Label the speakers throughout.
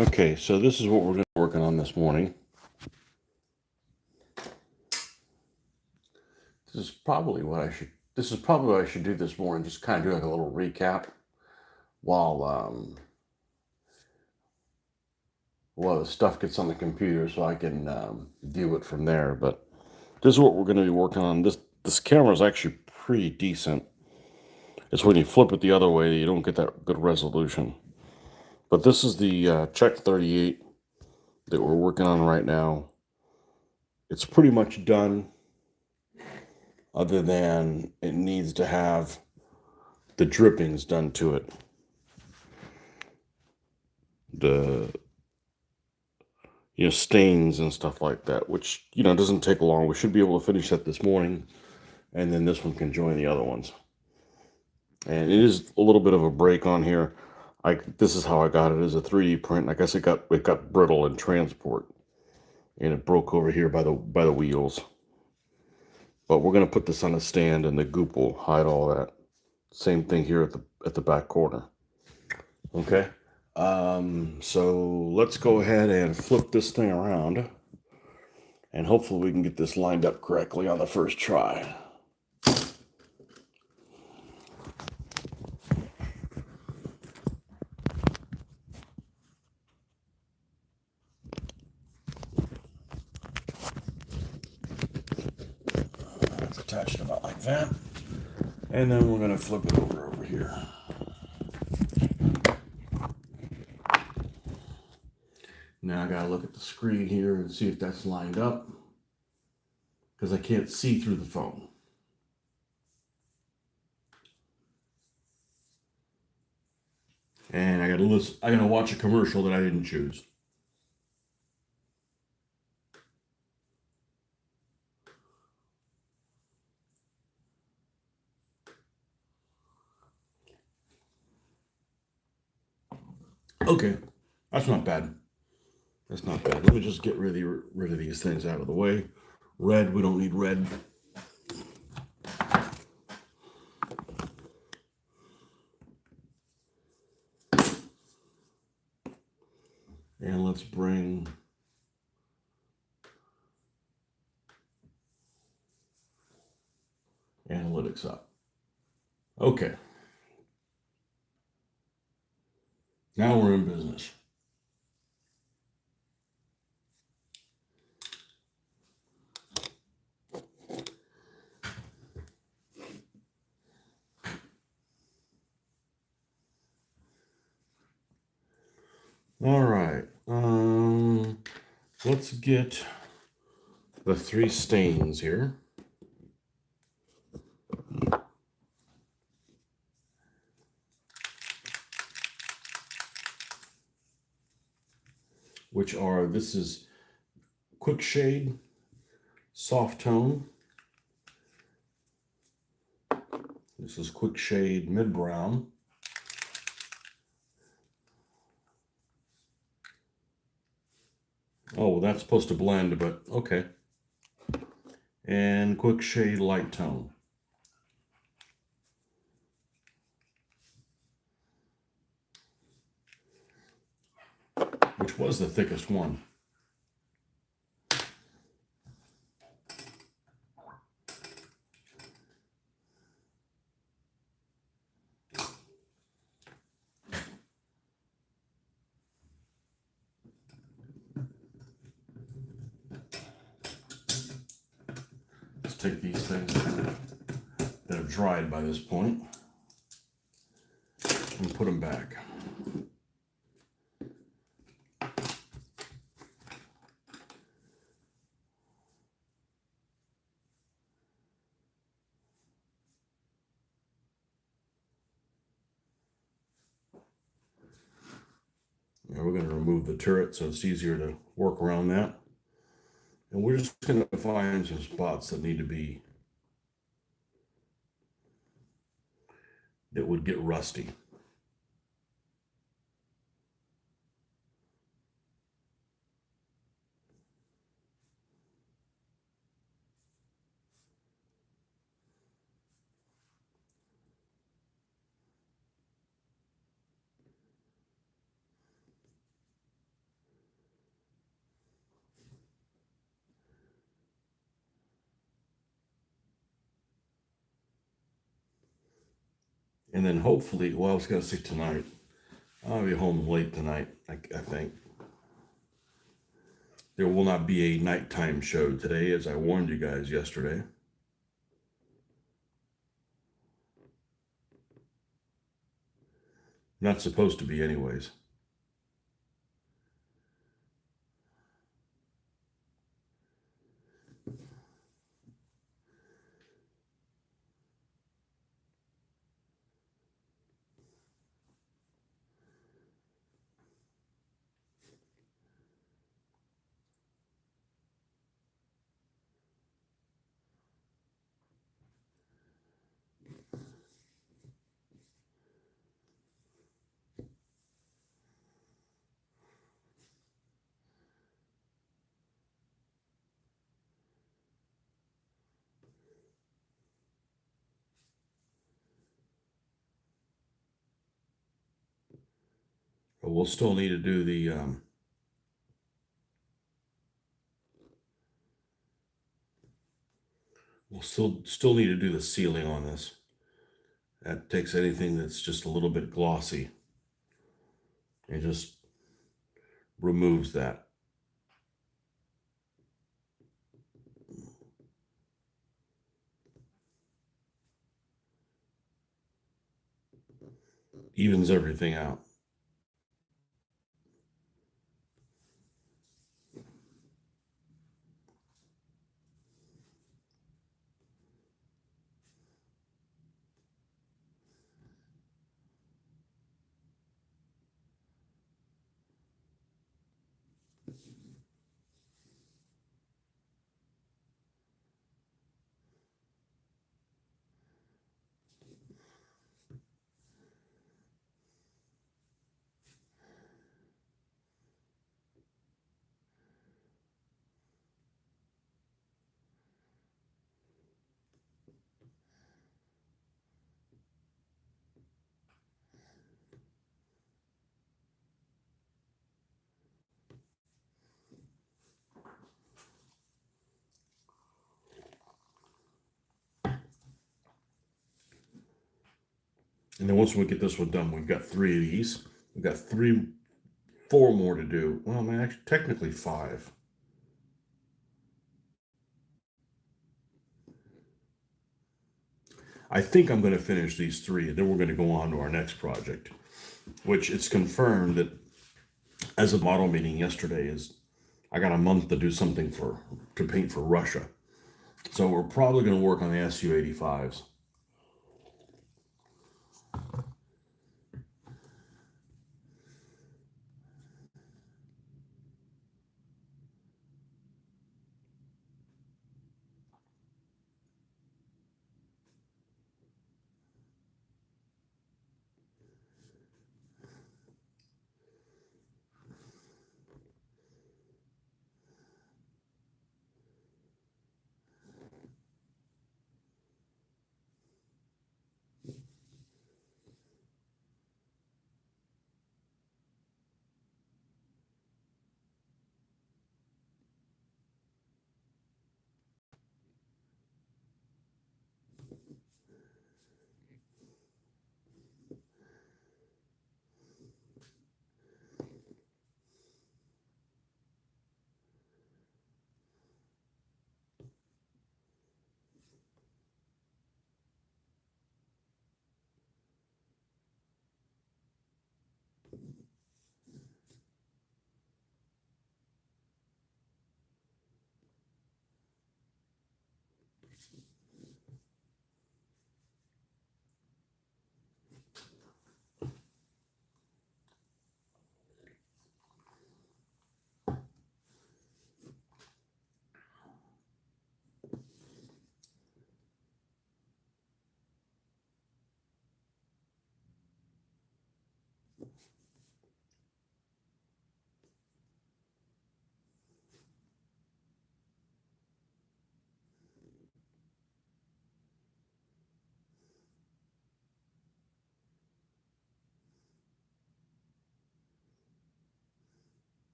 Speaker 1: Okay, so this is what we're going to be working on this morning. This is probably what I should do this morning. Just kind of do like a little recap while the stuff gets on the computer, so I can view it from there. But this is what we're going to be working on. This camera is actually pretty decent. It's when you flip it the other way that you don't get that good resolution. But this is the Czech 38 that we're working on right now. It's pretty much done, other than it needs to have the drippings done to it. The stains and stuff like that, which doesn't take long. We should be able to finish that this morning, and then this one can join the other ones. And it is a little bit of a break on here. This is how I got it as a 3D print. I guess it got brittle in transport, and it broke over here by the wheels. But we're gonna put this on a stand, and the goop will hide all that. Same thing here at the back corner. Okay. So let's go ahead and flip this thing around, and hopefully we can get this lined up correctly on the first try. That's attached about like that. And then we're going to flip it over here. Now I got to look at the screen here and see if that's lined up, because I can't see through the phone. And I got to watch a commercial that I didn't choose. Okay, that's not bad. That's not bad. Let me just get rid of these things out of the way. Red, we don't need red. And let's bring analytics up. Okay. Now we're in business. All right. Let's get the 3 stains here. Which are, this is Quick Shade, Soft Tone. This is Quick Shade, Mid Brown. Oh, that's supposed to blend, but okay. And Quick Shade, Light Tone. Which was the thickest one. Let's take these things that have dried by this point and put them back. Now we're going to remove the turret so it's easier to work around that. And we're just going to find some spots that would get rusty. And then hopefully, well, I was going to say tonight, I'll be home late tonight, I think. There will not be a nighttime show today, as I warned you guys yesterday. Not supposed to be, anyways. But we'll still need to do the we'll still need to do the sealing on this. That takes anything that's just a little bit glossy and just removes that. Evens everything out. And then once we get this one done, we've got 3 of these. We've got 4 more to do. Well, man, actually, technically 5. I think I'm going to finish these 3, and then we're going to go on to our next project, which it's confirmed that as of model meeting yesterday is I got a month to do something to paint for Russia. So we're probably going to work on the Su-85s.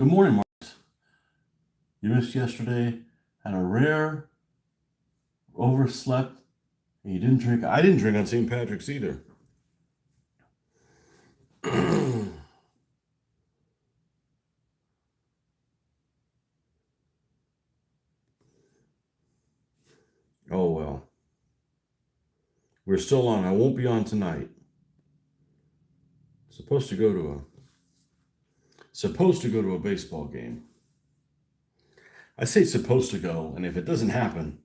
Speaker 1: Good morning, Mark. You missed yesterday, had a rare, overslept, and you didn't drink. I didn't drink on St. Patrick's either. Oh well. We're still on. I won't be on tonight. Supposed to go to a baseball game. I say supposed to go, and if it doesn't happen,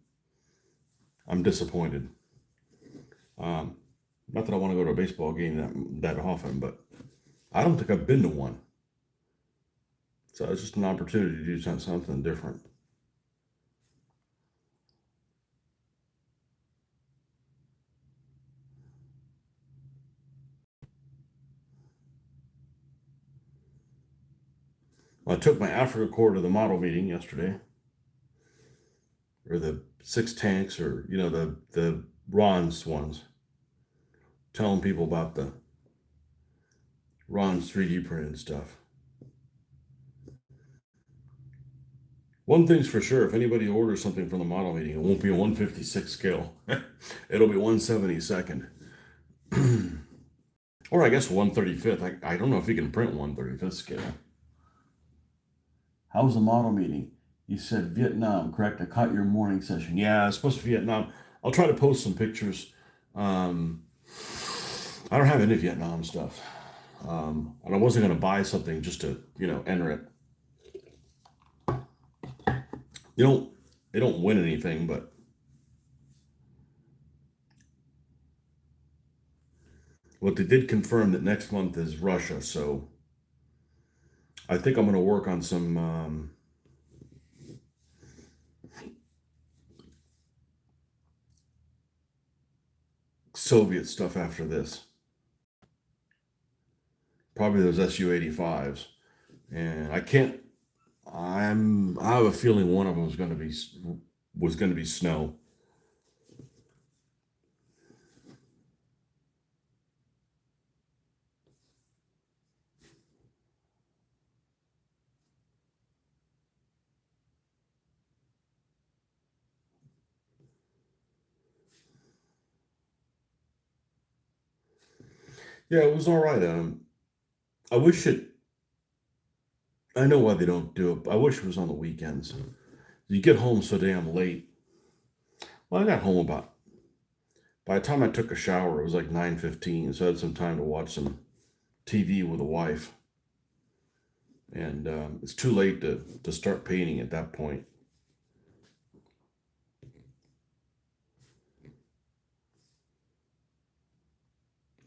Speaker 1: I'm disappointed. Not that I want to go to a baseball game that often, but I don't think I've been to one. So it's just an opportunity to do something different. Well, I took my Africa Corps to the model meeting yesterday, or the six tanks, or the Ron's ones, telling people about the Ron's 3D printed stuff. One thing's for sure: if anybody orders something from the model meeting, it won't be a 156 scale. It'll be 172nd. Or I guess 135th. I don't know if you can print 135th scale. How was the model meeting? You said Vietnam, correct? I caught your morning session. Yeah, it's supposed to be Vietnam. I'll try to post some pictures. I don't have any Vietnam stuff. And I wasn't going to buy something just to, enter it. They don't win anything, but what they did confirm that next month is Russia. So I think I'm going to work on some Soviet stuff after this. Probably those Su-85s. And I have a feeling one of them was going to be snow. Yeah, it was all right. I wish it. I know why they don't do it. But I wish it was on the weekends. You get home so damn late. Well, I got home about. By the time I took a shower, it was like 9:15, so I had some time to watch some TV with a wife. And it's too late to start painting at that point.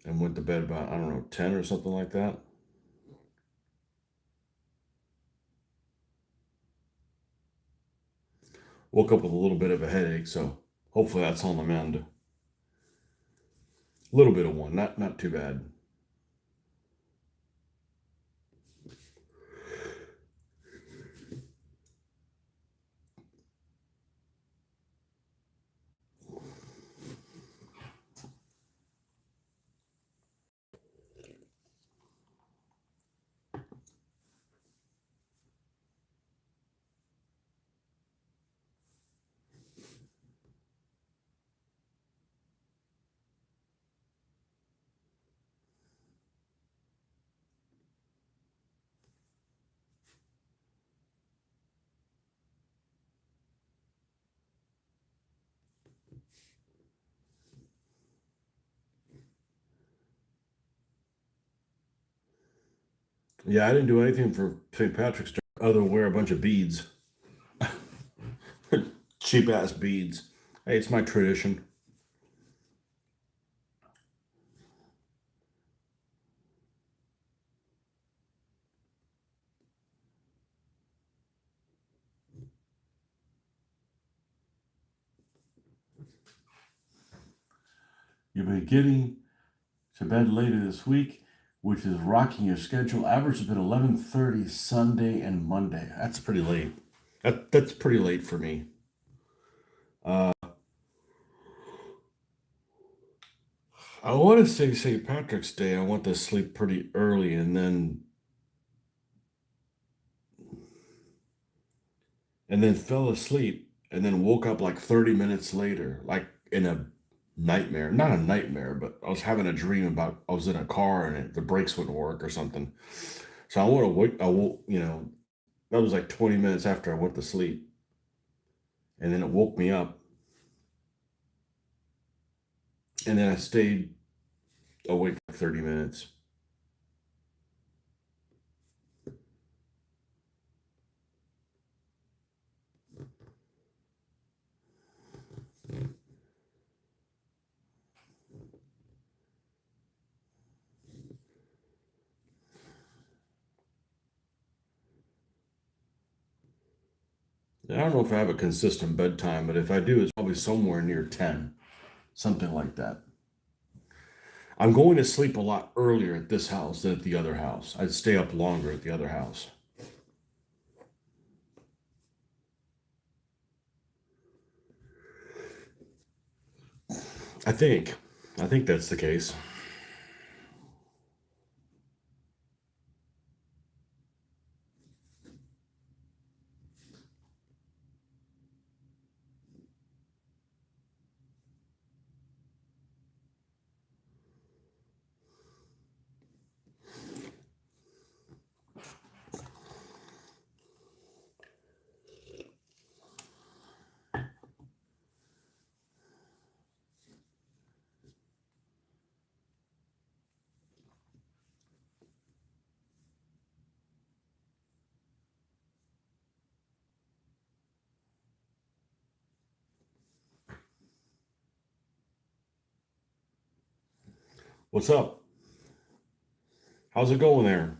Speaker 1: And went to bed about, I don't know, 10 or something like that. Woke up with a little bit of a headache, so hopefully that's on the mend. A little bit of one, not too bad. Yeah, I didn't do anything for St. Patrick's Day other than wear a bunch of beads. Cheap ass beads. Hey, it's my tradition. You've been getting to bed later this week, which is rocking your schedule. Average has been 11:30 Sunday and Monday. That's pretty late. That's pretty late for me. Uh, I want to say St. Patrick's Day. I want to sleep pretty early, and then and then fell asleep, and then woke up like 30 minutes later, like in a nightmare. Not a nightmare, but I was having a dream about I was in a car and the brakes wouldn't work or something. So I would have wake I woke, that was like 20 minutes after I went to sleep. And then it woke me up. And then I stayed awake for 30 minutes. I don't know if I have a consistent bedtime, but if I do, it's probably somewhere near 10, something like that. I'm going to sleep a lot earlier at this house than at the other house. I'd stay up longer at the other house. I think. I think that's the case. What's up? How's it going there?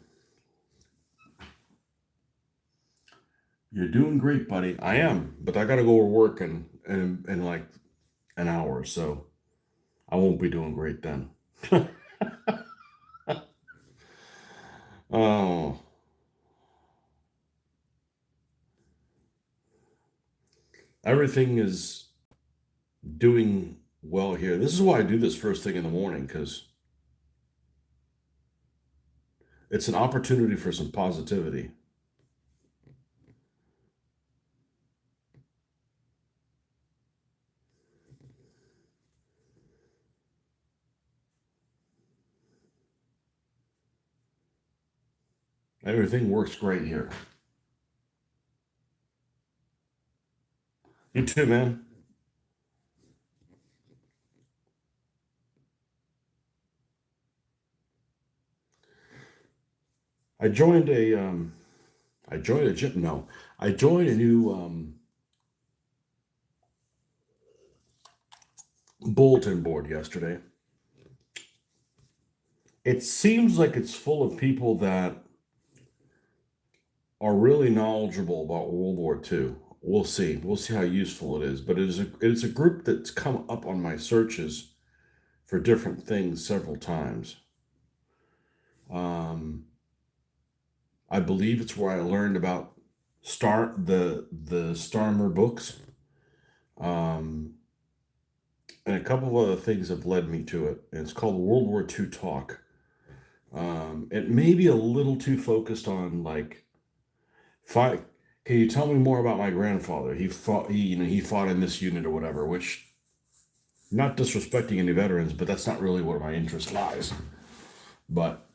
Speaker 1: You're doing great, buddy. I am, but I got to go to work in like an hour, so I won't be doing great then. Oh, everything is doing well here. This is why I do this first thing in the morning because it's an opportunity for some positivity. Everything works great here. You too, man. I joined I joined a gym. No, I joined a new bulletin board yesterday. It seems like it's full of people that are really knowledgeable about World War II. We'll see. We'll see how useful it is. But it is a group that's come up on my searches for different things several times. Um, I believe it's where I learned about the Starmer books, um, and a couple of other things have led me to it. And it's called World War II Talk. It may be a little too focused on like fight. Can you tell me more about my grandfather? He fought. He fought in this unit or whatever. Which, not disrespecting any veterans, but that's not really where my interest lies. But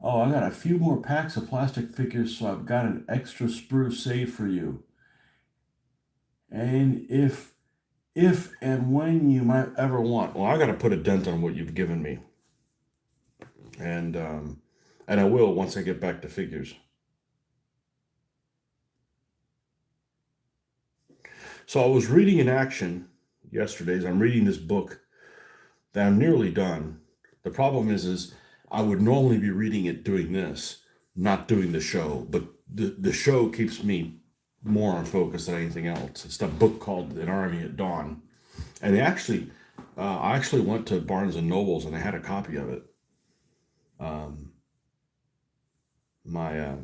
Speaker 1: oh, I got a few more packs of plastic figures, so I've got an extra sprue saved for you. And if and when you might ever want, well, I got to put a dent on what you've given me, and and I will once I get back to figures. So I was reading in action yesterday. I'm reading this book that I'm nearly done. The problem is I would normally be reading it doing this, not doing the show, but the show keeps me more on focus than anything else. It's a book called An Army at Dawn, and I actually went to Barnes and Nobles and I had a copy of it. Um, my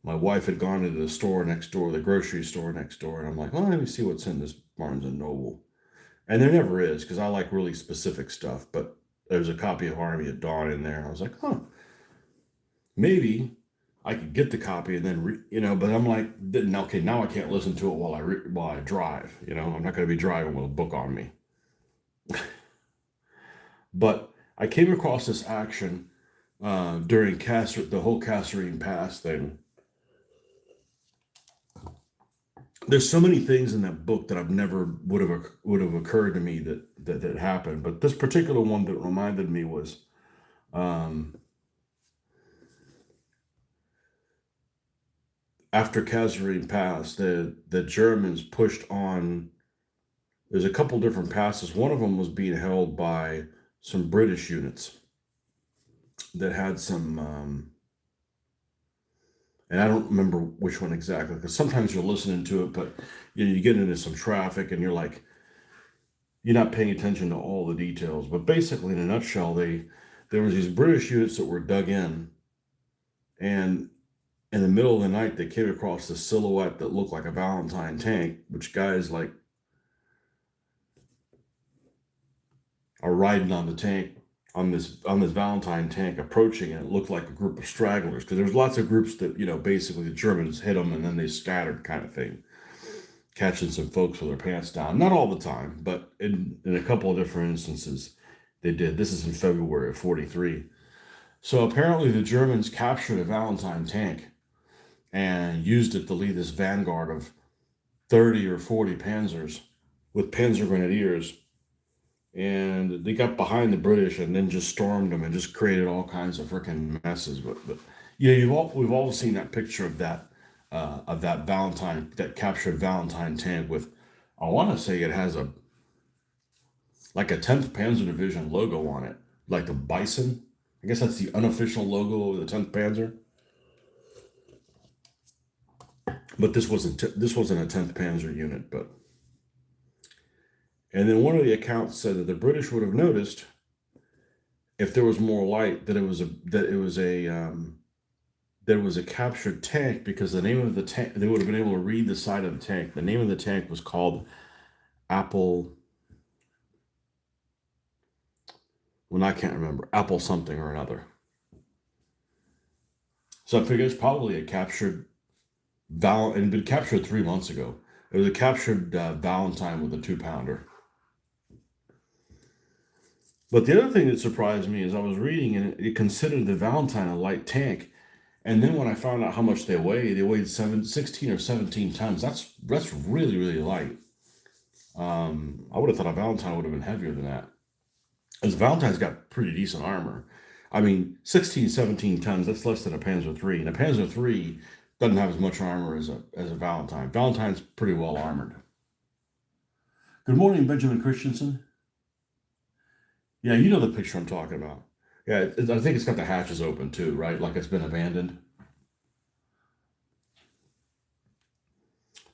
Speaker 1: my wife had gone into the store next door, the grocery store next door, and I'm like, well, let me see what's in this Barnes and Noble. And there never is because I like really specific stuff. But there's a copy of Army at Dawn in there. I was like, huh, maybe I could get the copy and then but I'm like, okay, now I can't listen to it while I drive. I'm not going to be driving with a book on me. But I came across this action during the whole Kasserine Pass thing. There's so many things in that book that I've never would have occurred to me that happened. But this particular one that reminded me was um, after Kasserine Pass, the Germans pushed on. There's a couple different passes. One of them was being held by some British units that had some, and I don't remember which one exactly, because sometimes you're listening to it, but you get into some traffic and you're not paying attention to all the details. But basically, in a nutshell, there was these British units that were dug in, and in the middle of the night, they came across the silhouette that looked like a Valentine tank, which guys like are riding on the tank on this Valentine tank approaching, and it looked like a group of stragglers because there's lots of groups that basically the Germans hit them and then they scattered kind of thing, catching some folks with their pants down. Not all the time, but in a couple of different instances they did. This is in February of '43. So apparently the Germans captured a Valentine tank and used it to lead this vanguard of 30 or 40 Panzers with Panzer grenadiers, and they got behind the British and then just stormed them and just created all kinds of freaking messes. But we've all seen that picture of that Valentine, that captured Valentine tank with, I want to say it has like a 10th Panzer Division logo on it, like the bison. I guess that's the unofficial logo of the 10th Panzer. But this wasn't a 10th Panzer unit, but. And then one of the accounts said that the British would have noticed if there was more light that it was a captured tank, because the name of the tank, they would have been able to read the side of the tank. The name of the tank was called Apple. Well, I can't remember. Apple something or another. So I figure it's probably a captured and been captured 3 months ago. It was a captured Valentine with a 2-pounder. But the other thing that surprised me is I was reading and it considered the Valentine a light tank. And then when I found out how much they weighed 16 or 17 tons. That's really, really light. I would have thought a Valentine would have been heavier than that. Because Valentine's got pretty decent armor. I mean, 16, 17 tons, that's less than a Panzer III. And a Panzer III doesn't have as much armor as a Valentine. Valentine's pretty well armored. Good morning, Benjamin Christensen. Yeah, you know the picture I'm talking about. Yeah, I think it's got the hatches open too, right? Like it's been abandoned.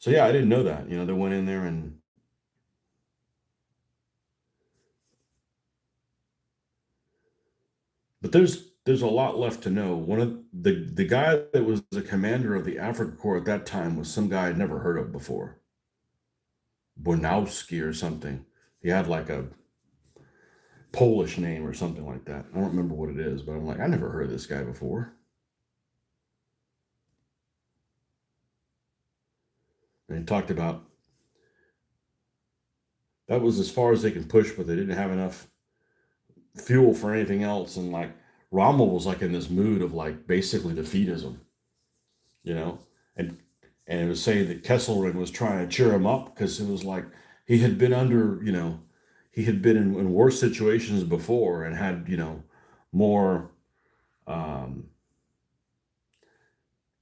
Speaker 1: So yeah, I didn't know that. They went in there and. But there's a lot left to know. One of the guy that was the commander of the Africa Corps at that time was some guy I'd never heard of before, Bonowski or something. He had like a Polish name or something like that. I don't remember what it is, but I'm like, I never heard of this guy before. And he talked about that was as far as they can push, but they didn't have enough fuel for anything else. And like Rommel was like in this mood of like basically defeatism, you know, and it was saying that Kesselring was trying to cheer him up because it was like he had been he had been in worse situations before and had more um,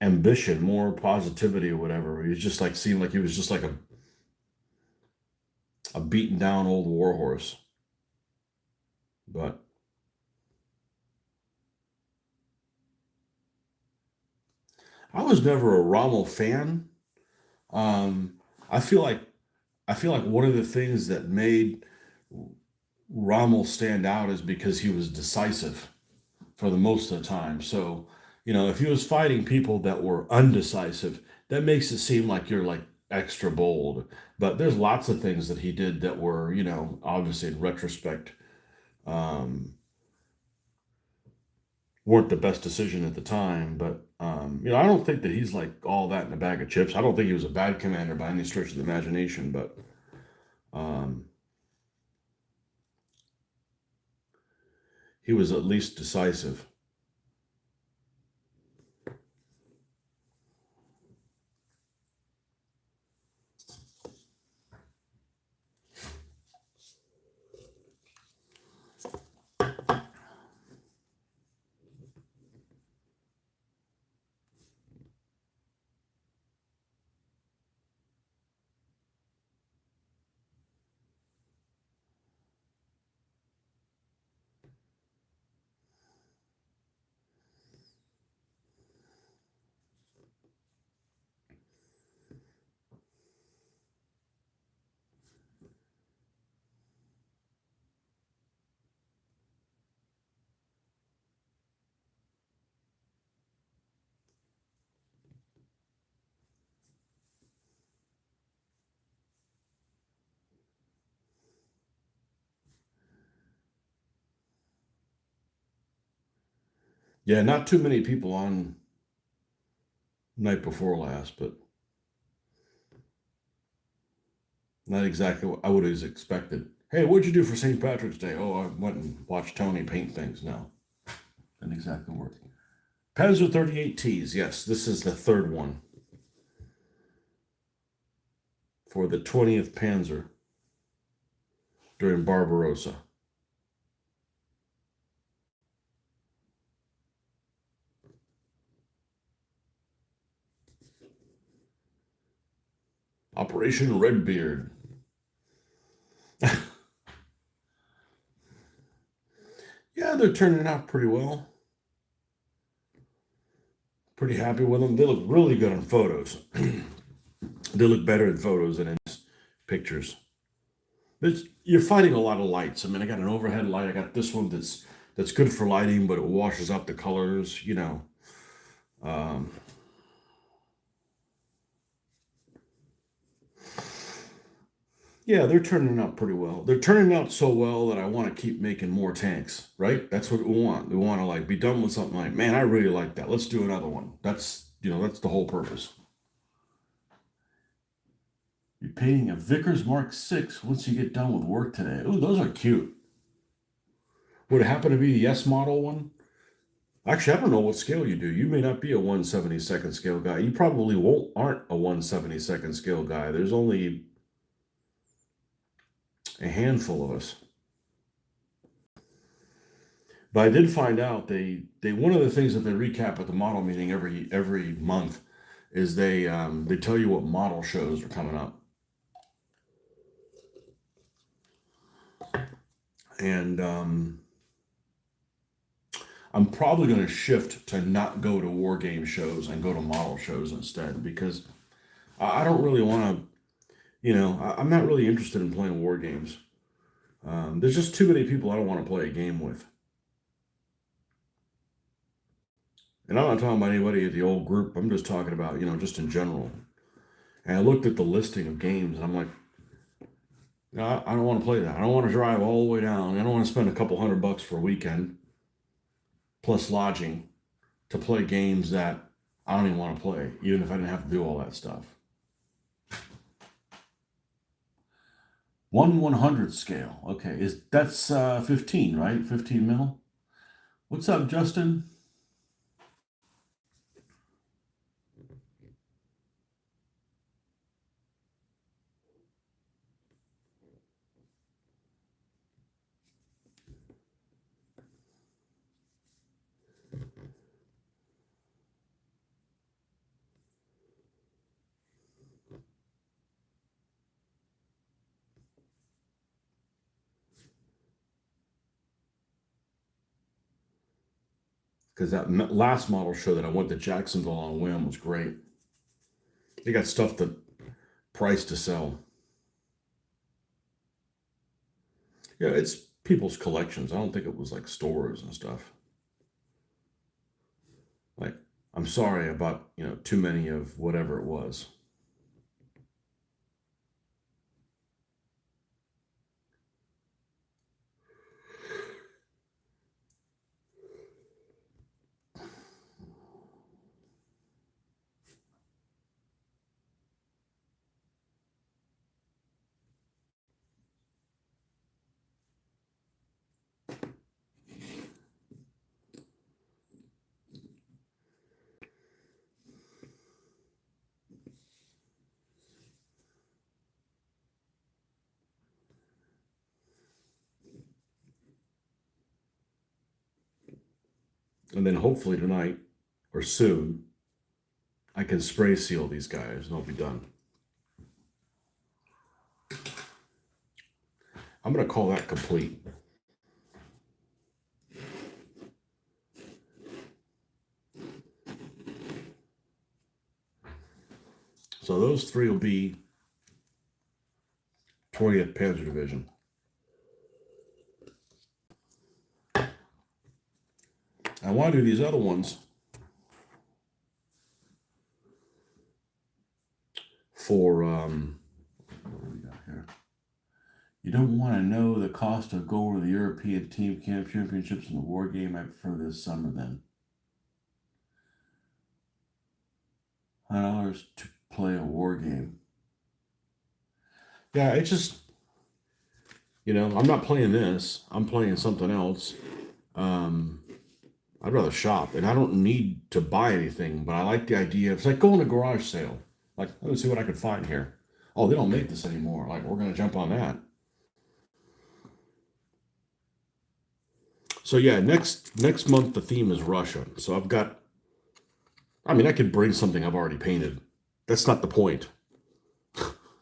Speaker 1: ambition, more positivity or whatever. He was just like seemed like he was just like a beaten down old warhorse. But I was never a Rommel fan. Um, I feel like one of the things that made Rommel stand out is because he was decisive for the most of the time. So, if he was fighting people that were undecisive, that makes it seem like you're like extra bold. But there's lots of things that he did that were, obviously in retrospect, um, weren't the best decision at the time. But I don't think that he's like all that in a bag of chips. I don't think he was a bad commander by any stretch of the imagination, but um, he was at least decisive. Yeah, not too many people on night before last, but not exactly what I would have expected. Hey, what'd you do for St. Patrick's Day? Oh, I went and watched Tony paint things. No, not exactly worth it. Panzer 38Ts. Yes, this is the third one for the 20th Panzer during Barbarossa. Operation Redbeard. Yeah, they're turning out pretty well. Pretty happy with them. They look really good on photos. They look better in photos than in pictures. You're fighting a lot of lights. I mean, I got an overhead light. I got this one that's good for lighting, but it washes out the colors. Um, yeah, they're turning out pretty well. They're turning out so well that I want to keep making more tanks. Right? That's what we want. We want to like be done with something like, man, I really like that. Let's do another one. That's the whole purpose. You're painting a Vickers Mark 6 once you get done with work today. Ooh, those are cute. Would it happen to be the S model one? Actually, I don't know what scale you do. You may not be a 1/72nd scale guy. You probably won't aren't a 1/72nd scale guy. There's only a handful of us. But I did find out they one of the things that they recap at the model meeting every month is they tell you what model shows are coming up. And I'm probably going to shift to not go to war game shows and go to model shows instead because I don't really want to. I'm not really interested in playing war games. There's just too many people I don't want to play a game with. And I'm not talking about anybody at the old group. I'm just talking about, just in general. And I looked at the listing of games and I'm like, no, I don't want to play that. I don't want to drive all the way down. I don't want to spend a couple $100 for a weekend plus lodging to play games that I don't even want to play, even if I didn't have to do all that stuff. 1/100 scale. Okay, that's 15, right? 15 mil. What's up, Justin? Because that last model show that I went to Jacksonville on a whim was great. They got stuff that price to sell. Yeah, it's people's collections. I don't think it was like stores and stuff. Like, I'm sorry about, too many of whatever it was. And then hopefully tonight or soon, I can spray seal these guys and they'll be done. I'm going to call that complete. So those three will be 20th Panzer Division. I want to do these other ones for, what do we got here? You don't want to know the cost of going to the European Team Camp Championships in the war game. I prefer this summer then. $100 to play a war game. Yeah, it's just, I'm not playing this. I'm playing something else. I'd rather shop, and I don't need to buy anything, but I like the idea. It's like going to a garage sale. Like, let me see what I can find here. Oh, they don't make this anymore. Like, we're going to jump on that. So yeah, next month the theme is Russia. So I could bring something I've already painted. That's not the point.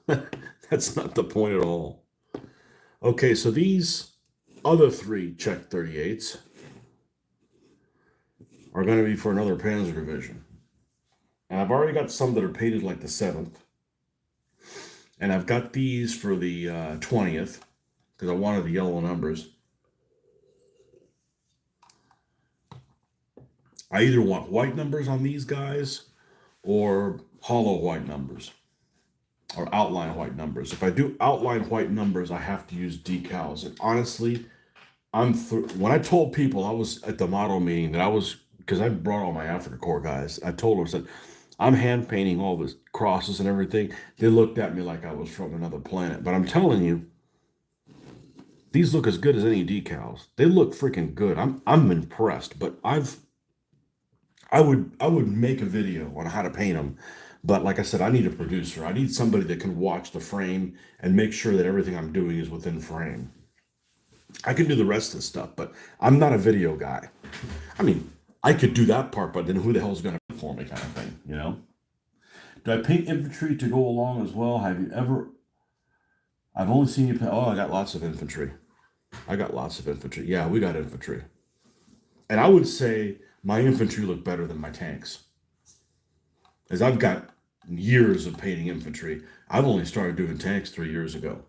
Speaker 1: That's not the point at all. Okay, so these other three Czech 38s are going to be for another Panzer division. And I've already got some that are painted like the 7th. And I've got these for the 20th because I wanted the yellow numbers. I either want white numbers on these guys or hollow white numbers or outline white numbers. If I do outline white numbers, I have to use decals. And honestly, when I told people I was at the model meeting because I brought all my Africa Corps guys, I told them, I said, I'm hand painting all the crosses and everything. They looked at me like I was from another planet. But I'm telling you, these look as good as any decals. They look freaking good. I'm impressed. But I would make a video on how to paint them. But like I said, I need a producer. I need somebody that can watch the frame and make sure that everything I'm doing is within frame. I can do the rest of the stuff, but I'm not a video guy. I could do that part, but then who the hell's going to do it for me kind of thing, Do I paint infantry to go along as well? I've only seen you paint, I got lots of infantry. Yeah, we got infantry. And I would say my infantry look better than my tanks. As I've got years of painting infantry. I've only started doing tanks 3 years ago.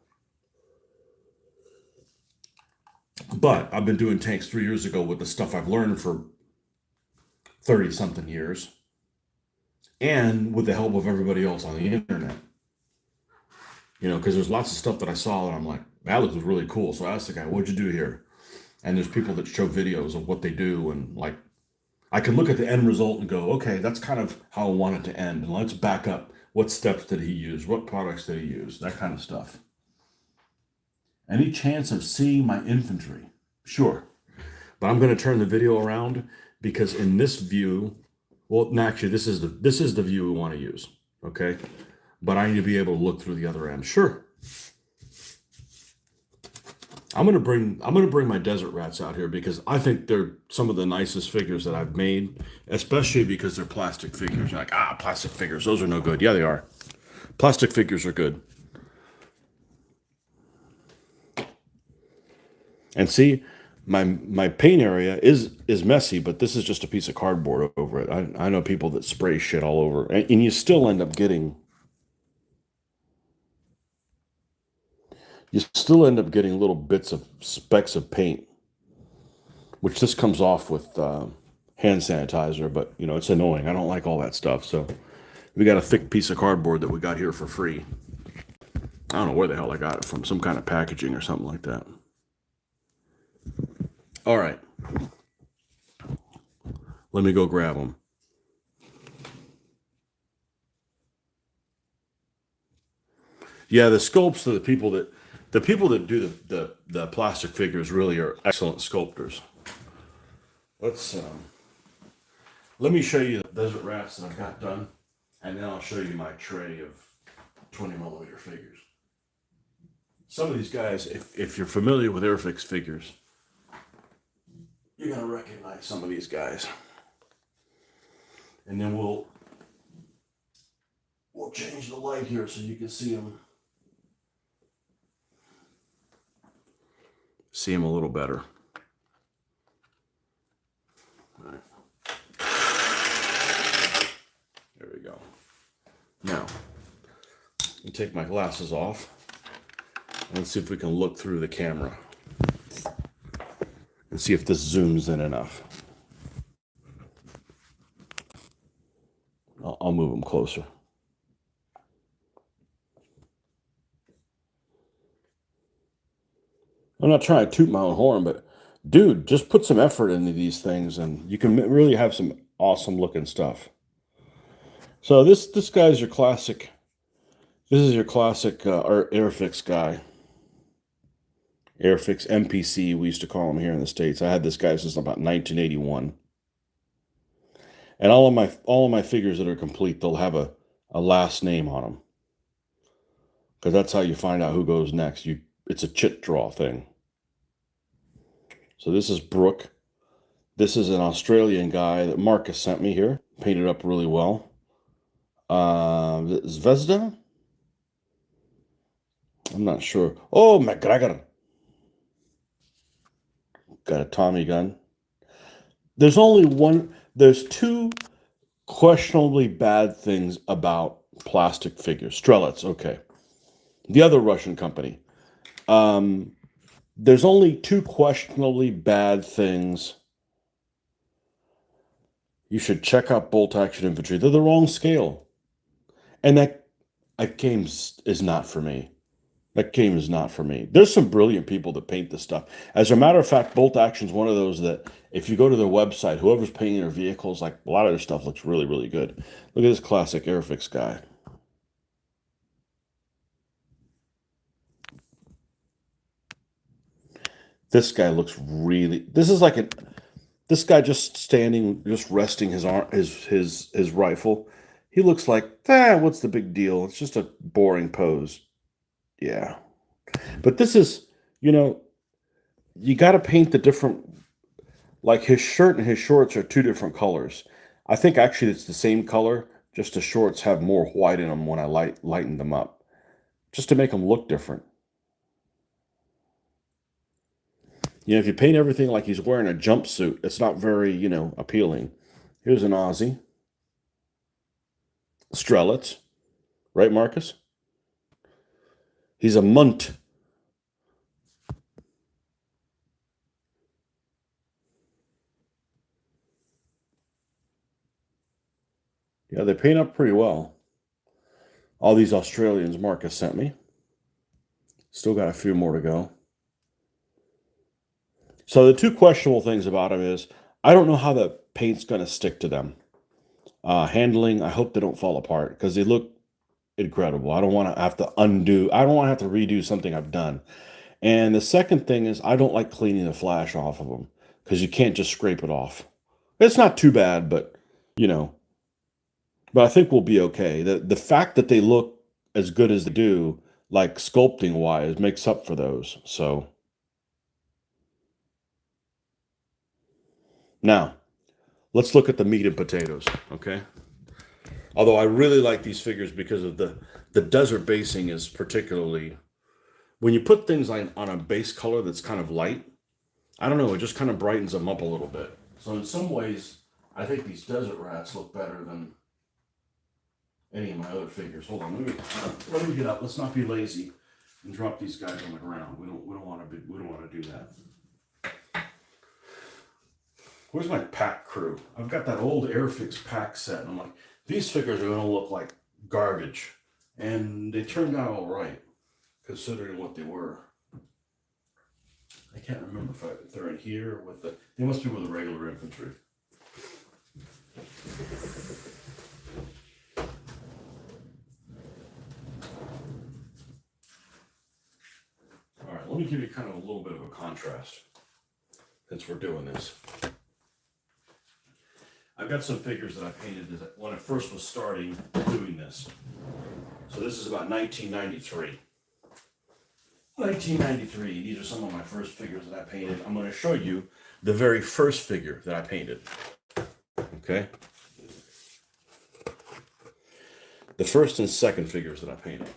Speaker 1: But I've been doing tanks 3 years ago with the stuff I've learned for 30 something years. And with the help of everybody else on the internet. Because there's lots of stuff that I saw and I'm like, that looks really cool. So I asked the guy, what'd you do here? And there's people that show videos of what they do. And like, I can look at the end result and go, okay, that's kind of how I want it to end. And let's back up. What steps did he use? What products did he use? That kind of stuff. Any chance of seeing my infantry? Sure. But I'm going to turn the video around because in this view, well, actually, this is the view we want to use. Okay. But I need to be able to look through the other end. Sure. I'm gonna bring my desert rats out here because I think they're some of the nicest figures that I've made, especially because they're plastic figures. You're like, plastic figures, those are no good. Yeah, they are. Plastic figures are good. And see, my paint area is messy, but this is just a piece of cardboard over it. I know people that spray shit all over, and you still end up getting. You still end up getting little bits of specks of paint, which this comes off with hand sanitizer, but it's annoying. I don't like all that stuff. So we got a thick piece of cardboard that we got here for free. I don't know where the hell I got it from, some kind of packaging or something like that. All right. Let me go grab them. Yeah, the sculpts are the people that do the plastic figures really are excellent sculptors. Let me show you the desert rats that I've got done, and then I'll show you my tray of 20mm figures. Some of these guys, if you're familiar with Airfix figures, you're going to recognize some of these guys. And then we'll change the light here so you can see them. See them a little better. All right. There we go. Now, I'll take my glasses off. Let's see if we can look through the camera and see if this zooms in enough. I'll move them closer. I'm not trying to toot my own horn, but dude, just put some effort into these things and you can really have some awesome looking stuff. So this guy's your classic. This is your classic Airfix guy. Airfix MPC, we used to call him here in the States. I had this guy since about 1981. And all of my figures that are complete, they'll have a last name on them. Because that's how you find out who goes next. It's a chit draw thing. So this is Brooke. This is an Australian guy that Marcus sent me here. Painted up really well. Zvezda? I'm not sure. Oh, McGregor. Got a Tommy gun. There's two questionably bad things about plastic figures. Strelets, okay. The other Russian company. There's only two questionably bad things. You should check out Bolt Action Infantry. They're the wrong scale. And that game is not for me. That game is not for me. There's some brilliant people that paint this stuff. As a matter of fact, Bolt Action's one of those that if you go to their website, whoever's painting their vehicles, like a lot of their stuff looks really, really good. Look at this classic Airfix guy. This guy looks really. This is like this guy just standing, just resting his arm, his rifle. He looks like, what's the big deal? It's just a boring pose. Yeah. But this is, you got to paint the different, like his shirt and his shorts are two different colors. I think actually it's the same color, just the shorts have more white in them when I lighten them up, just to make them look different. If you paint everything like he's wearing a jumpsuit, it's not very, appealing. Here's an Aussie. Strelets. Right, Marcus? He's a munt. Yeah, they paint up pretty well. All these Australians Marcus sent me. Still got a few more to go. So the two questionable things about them is, I don't know how the paint's going to stick to them. Handling, I hope they don't fall apart because they look incredible. I don't want to have to undo. I don't want to have to redo something I've done. And the second thing is I don't like cleaning the flash off of them because you can't just scrape it off. It's not too bad, but but I think we'll be okay. The fact that they look as good as they do, like sculpting wise, makes up for those. So now let's look at the meat and potatoes, okay? Although I really like these figures because of the desert basing is particularly, when you put things on a base color that's kind of light, I don't know, it just kind of brightens them up a little bit. So in some ways, I think these desert rats look better than any of my other figures. Hold on, let me get up. Let's not be lazy and drop these guys on the ground. We don't want to do that. Where's my pack crew? I've got that old Airfix pack set, and I'm like, these figures are going to look like garbage. And they turned out all right, considering what they were. I can't remember if they're in here or with they must be with the regular infantry. All right, let me give you kind of a little bit of a contrast since we're doing this. I've got some figures that I painted when I first was starting doing this. So this is about 1993. 1993, these are some of my first figures that I painted. I'm going to show you the very first figure that I painted. Okay? The first and second figures that I painted.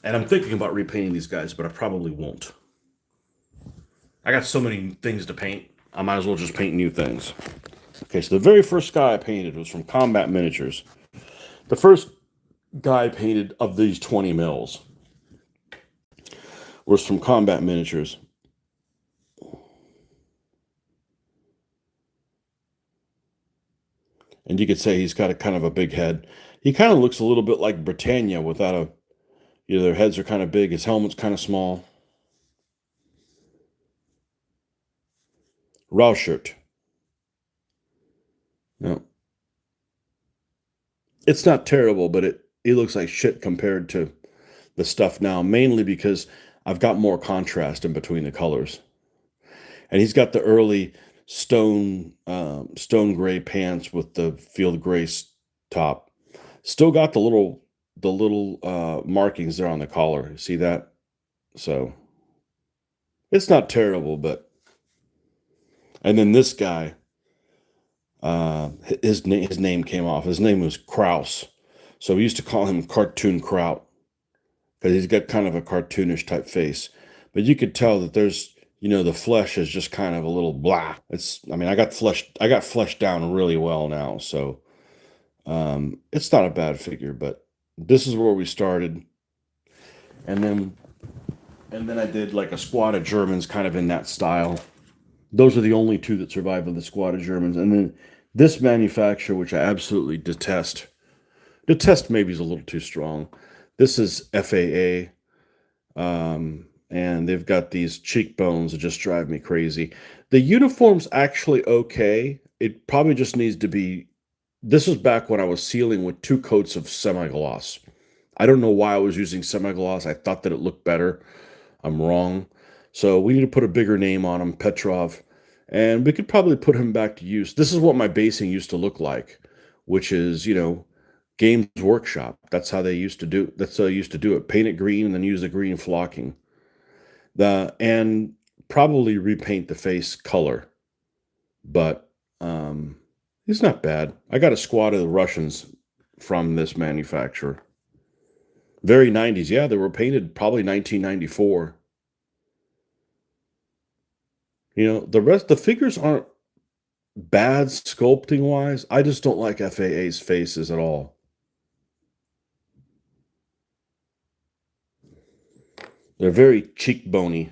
Speaker 1: And I'm thinking about repainting these guys, but I probably won't. I got so many things to paint, I might as well just paint new things. Okay, so the very first guy I painted was from Combat Miniatures. The first guy I painted of these 20 mils was from Combat Miniatures. And you could say he's got a kind of a big head. He kind of looks a little bit like Britannia without a, their heads are kind of big, his helmet's kind of small. Rauschert. No. It's not terrible, but it looks like shit compared to the stuff now, mainly because I've got more contrast in between the colors. And he's got the early stone gray pants with the field gray top. Still got the little markings there on the collar. See that? So it's not terrible, but. And then this guy, his name came off. His name was Kraus, so we used to call him Cartoon Kraut because he's got kind of a cartoonish type face. But you could tell that there's, the flesh is just kind of a little blah. I got fleshed down really well now, so it's not a bad figure. But this is where we started, and then I did like a squad of Germans, kind of in that style. Those are the only two that survive of the squad of Germans. And then this manufacturer, which I absolutely detest. Detest maybe is a little too strong. This is FAA. And they've got these cheekbones that just drive me crazy. The uniform's actually okay. It probably just needs to be... This was back when I was sealing with 2 coats of semi-gloss. I don't know why I was using semi-gloss. I thought that it looked better. I'm wrong. So we need to put a bigger name on him, Petrov, and we could probably put him back to use. This is what my basing used to look like, which is, Games Workshop. That's how they used to do. That's how I used to do it. Paint it green and then use the green flocking. And probably repaint the face color, but it's not bad. I got a squad of the Russians from this manufacturer. Very 90s. Yeah, they were painted probably 1994. The figures aren't bad sculpting wise. I just don't like FAA's faces at all. They're very cheekbony.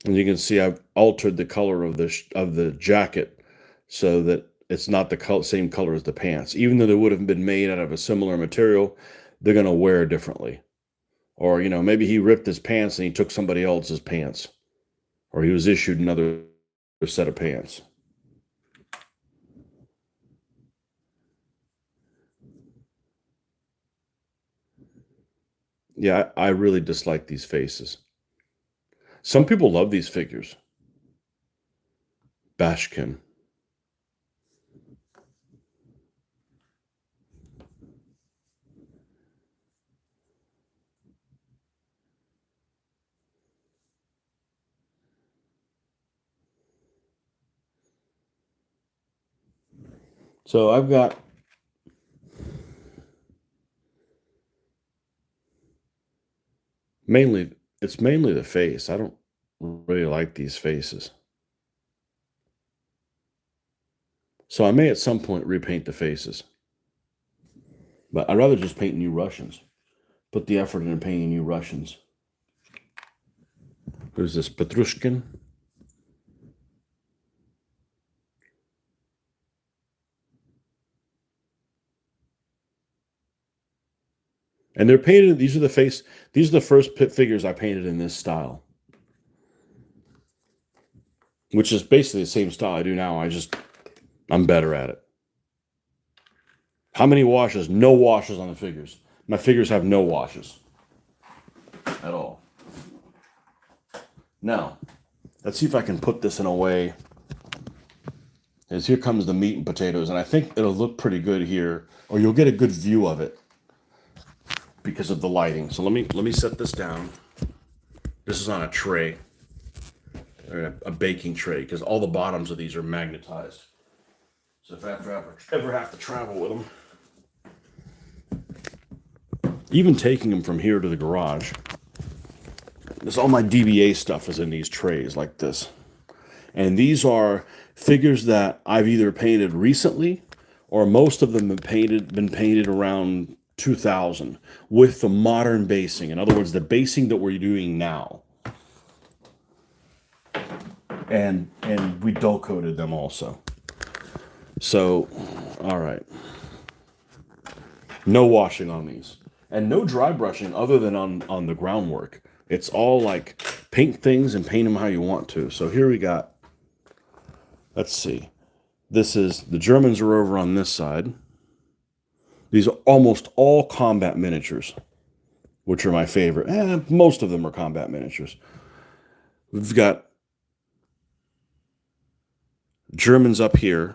Speaker 1: And you can see I've altered the color of the jacket so that it's not the same color as the pants. Even though they would have been made out of a similar material, they're going to wear differently. Or, maybe he ripped his pants and he took somebody else's pants. Or he was issued another set of pants. Yeah, I really dislike these faces. Some people love these figures. Bashkin. So I've got it's mainly the face. I don't really like these faces. So I may at some point repaint the faces. But I'd rather just paint new Russians. Put the effort into painting new Russians. Who's this? Petrushkin? And they're painted, these are the first figures I painted in this style. Which is basically the same style I do now. I'm better at it. How many washes? No washes on the figures. My figures have no washes. At all. Now, let's see if I can put this in a way is here comes the meat and potatoes, and I think it'll look pretty good here, or you'll get a good view of it because of the lighting. So let me set this down. This is on a tray, or a baking tray, because all the bottoms of these are magnetized. So if I ever have to travel with them, even taking them from here to the garage, this all my DBA stuff is in these trays like this. And these are figures that I've either painted recently, or most of them have been painted around 2000 with the modern basing. In other words, the basing that we're doing now. And we dull coated them also. So, all right. No washing on these. And no dry brushing other than on the groundwork. It's all like paint things and paint them how you want to. So here we got, let's see. This is, the Germans are over on this side. These are almost all combat miniatures, which are my favorite. Most of them are combat miniatures. We've got Germans up here.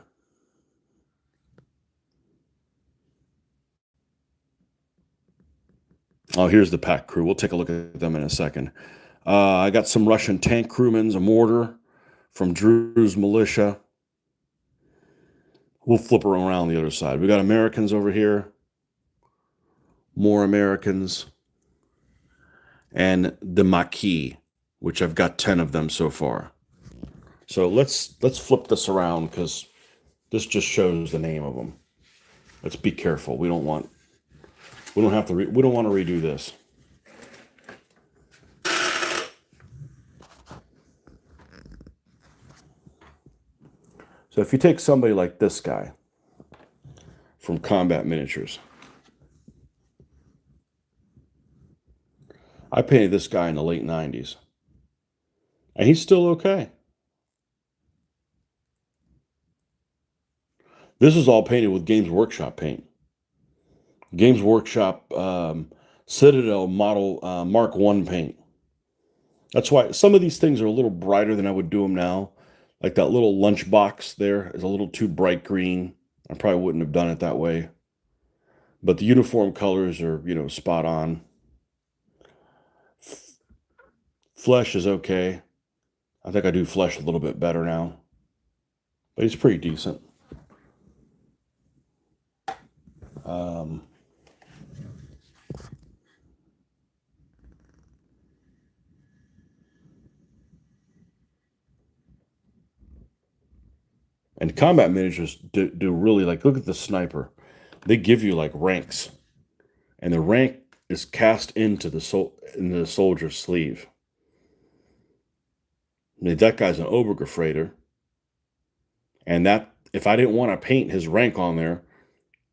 Speaker 1: Oh, here's the pack crew. We'll take a look at them in a second. I got some Russian tank crewmen, a mortar from Drew's militia. We'll flip around the other side. We got Americans over here. More Americans. And the Maquis, which I've got 10 of them so far. So let's flip this around, because this just shows the name of them. Let's be careful. We don't want to redo this. So if you take somebody like this guy from Combat Miniatures, I painted this guy in the late 90s, and he's still okay. This is all painted with Games Workshop paint. Games Workshop Citadel model Mark I paint. That's why some of these things are a little brighter than I would do them now. Like that little lunchbox there is a little too bright green. I probably wouldn't have done it that way. But the uniform colors are, spot on. Flesh is okay. I think I do Flesh a little bit better now. But he's pretty decent. And combat miniatures do really, like, look at the sniper. They give you like ranks, and the rank is cast into the soldier's sleeve. I mean, that guy's an Obergefreiter, and that, if I didn't want to paint his rank on there,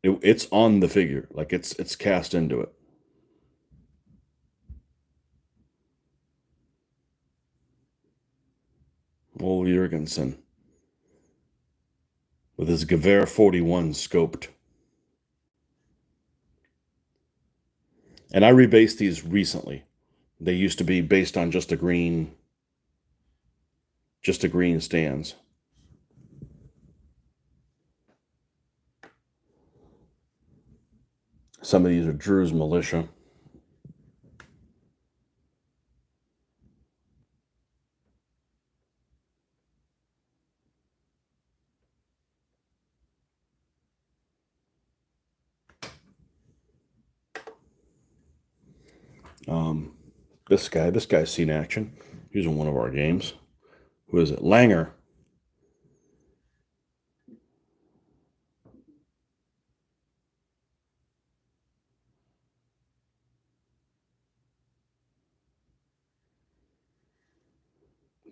Speaker 1: it's on the figure, like it's cast into it. Old Jurgensen with his Gewehr 41 scoped. And I rebased these recently. They used to be based on just a green stands. Some of these are Drew's militia. This guy's seen action. He's in one of our games. Who is it? Langer.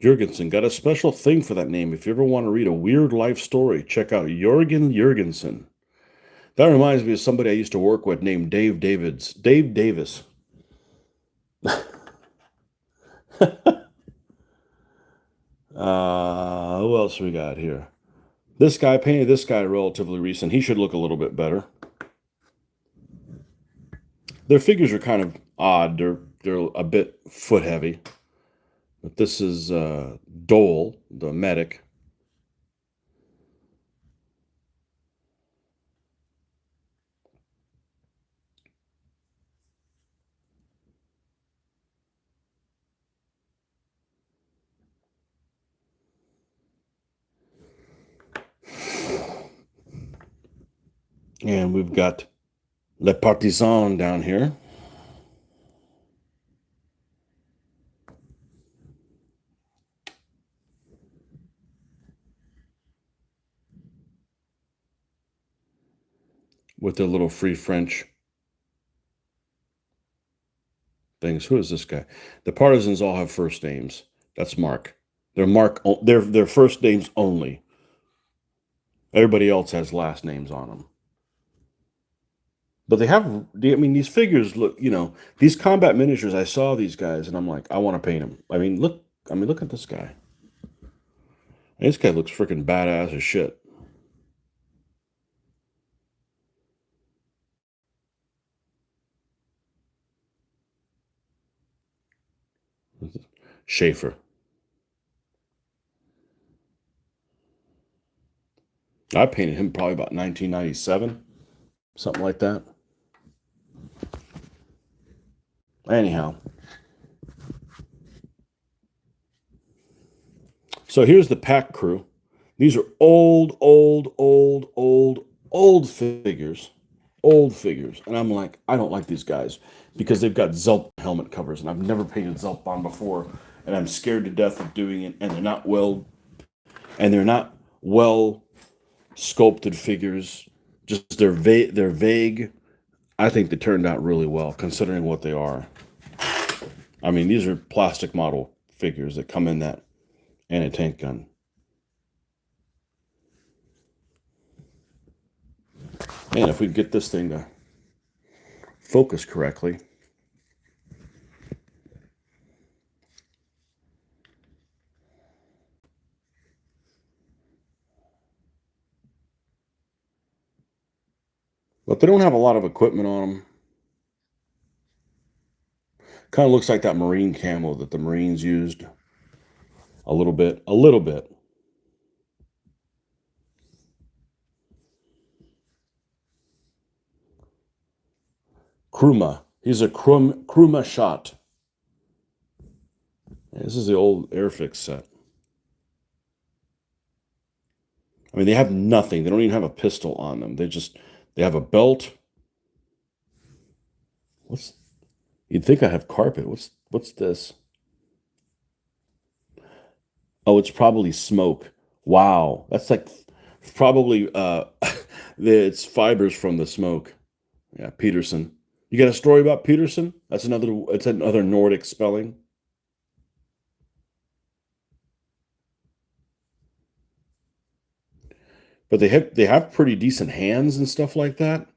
Speaker 1: Jurgensen, got a special thing for that name. If you ever want to read a weird life story, check out Jürgen Jurgensen. That reminds me of somebody I used to work with named Dave Davis. Who else we got here? This guy, painted this guy relatively recent. He should look a little bit better. Their figures are kind of odd. They're a bit foot heavy. But this is Dole, the medic. And we've got Le Partisan down here. With their little free French things. Who is this guy? The Partisans all have first names. That's Mark. They're Mark. They're first names only. Everybody else has last names on them. But they have. I mean, these figures look. These combat miniatures. I saw these guys, and I'm like, I want to paint them. I mean, look. Look at this guy. This guy looks freaking badass as shit. Schaefer. I painted him probably about 1997, something like that. Anyhow, so here's the pack crew. These are old figures. Old figures. And I'm like, I don't like these guys because they've got Zelp helmet covers, and I've never painted Zelp on before, and I'm scared to death of doing it, and they're not well sculpted figures. Just they're vague. I think they turned out really well considering what they are. I mean, these are plastic model figures that come in that anti-tank gun. And if we get this thing to focus correctly. But they don't have a lot of equipment on them. Kind of looks like that Marine camo that the Marines used. A little bit. A little bit. Kruma. He's a Kruma shot. This is the old Airfix set. I mean, they have nothing. They don't even have a pistol on them. They have a belt. You'd think I have carpet. What's this? Oh, it's probably smoke. Wow. That's like probably it's fibers from the smoke. Yeah, Peterson. You got a story about Peterson? It's another Nordic spelling. But they have pretty decent hands and stuff like that.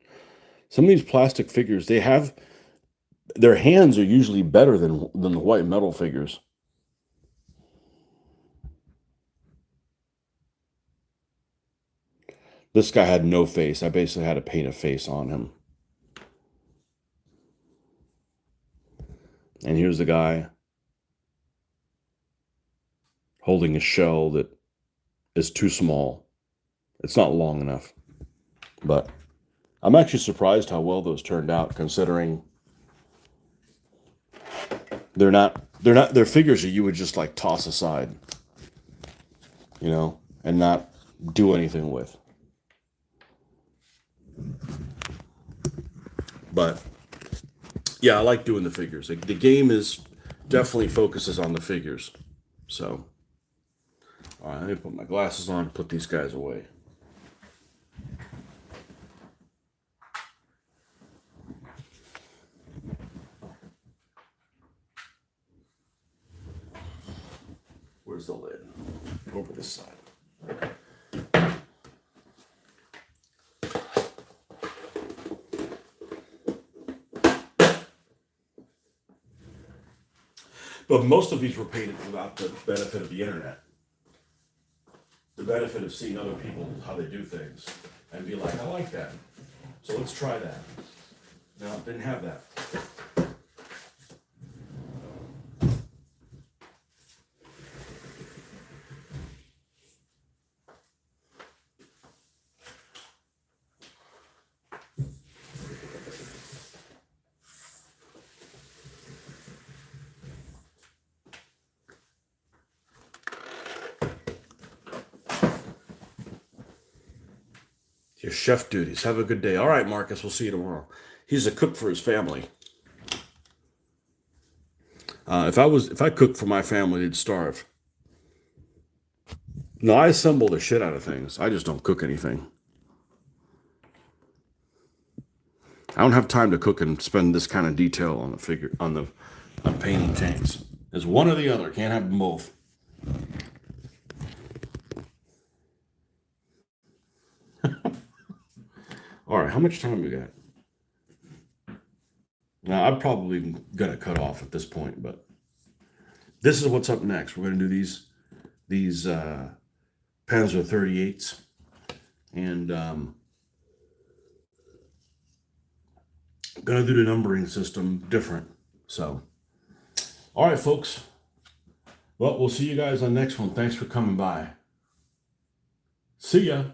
Speaker 1: Some of these plastic figures, their hands are usually better than the white metal figures. This guy had no face. I basically had to paint a face on him. And here's the guy holding a shell that is too small. It's not long enough. But I'm actually surprised how well those turned out, considering they're figures that you would just like toss aside, and not do anything with. But yeah, I like doing the figures. The game is definitely focuses on the figures. So, all right, let me put my glasses on, put these guys away. Where's the lid? Over this side. But most of these were painted without the benefit of the internet. The benefit of seeing other people, how they do things, and be like, I like that. So let's try that. No, didn't have that. Your chef duties. Have a good day. All right, Marcus, we'll see you tomorrow. He's a cook for his family. If I cooked for my family, they'd starve. No, I assemble the shit out of things. I just don't cook anything. I don't have time to cook and spend this kind of detail on the figure on painting tanks. It's one or the other. Can't have them both. All right, how much time we got? Now I'm probably gonna cut off at this point, but this is what's up next. We're gonna do these Panzer 38s, and gonna do the numbering system different. So, all right, folks. Well, we'll see you guys on the next one. Thanks for coming by. See ya.